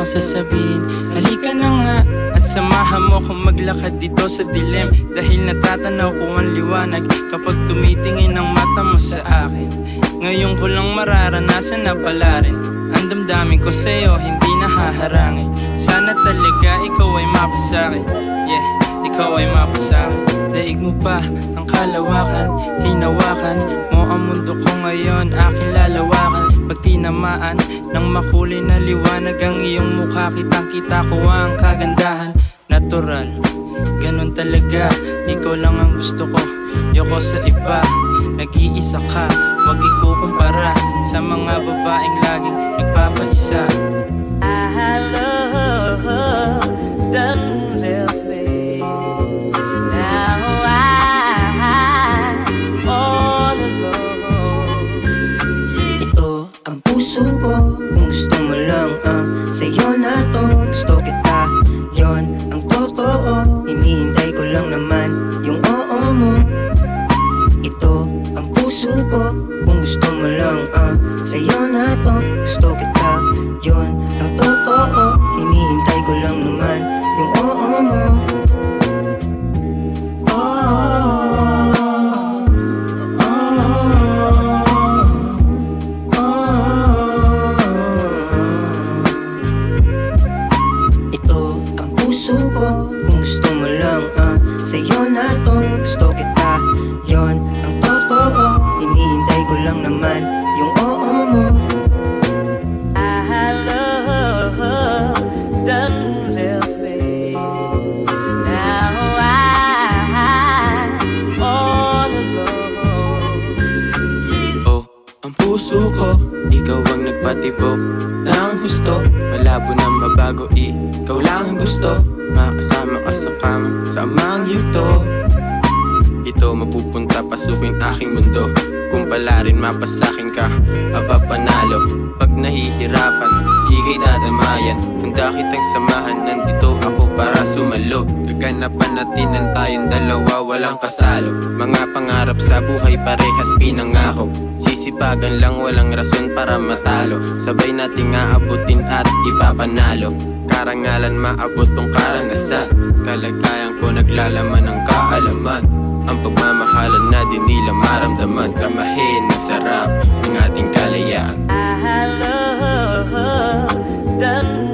sasabihin. Halika na nga at samahan mo kung maglakad dito sa dilim, dahil natatanaw ko ang liwanag kapag tumitingin ang mata mo sa akin. Ngayon ko lang mararanasan na pala rin ang damdamin ko sa'yo, hindi nahaharangin. Sana talaga ikaw ay mapasakin, yeah, ikaw ay mapasakin. Daig mo pa ang kalawakan, hinawakan mo ang mundo ko ngayon, aking lalawakan. Pag tinamaan ng makulay na liwanag ang iyong mukha, kitang-kita ko ang kagandahan. Natural, ganun talaga, ikaw lang ang gusto ko, yoko sa iba. Nag-iisa ka, wag ikukumpara sa mga babaeng laging nagpapaisa. I love done left me. Now I'm all alone. Ito ang puso ko, kung gusto mo lang sa'yo na to, gusto kita, yon ang totoo. Hinihintay ko lang naman yung oo mo. Ito ang puso ko, kung gusto mo lang sa'yo na to, gusto kita, yon ang totoo. Hinihintay ko lang naman yung oo mo. Ito ang puso ko, kung gusto mo lang sa'yo na to, gusto kita, yon ang totoo. Hinihintay ko lang naman yung oo mo. I love done left me. Now I'm all alone. Oh, ang puso ko, ikaw ang nagpatibok ng gusto. Malabo na mabago, ikaw lang ang gusto. Makasama ka sa kama, sama ang yugto. Ito mapupunta, pasukin aking mundo. Kung pala rin mapasakin ka, aba panalo. Pag nahihirapan, ika'y dadamayan. Handa kitang samahan, nandito ako para sumalo. Gaganapan natin ang tayong dalawa, walang kasalo. Mga pangarap sa buhay parehas pinangako. Sisipagan lang, walang rason para matalo. Sabay nating aabutin at ipapanalo. Karangalan maabot tong karanasan. Kalagayan ko naglalaman ng kaalaman. Ang pagmamahalan na di nila maramdaman. Kamahin ng sarap ng ating kalayaan. I love done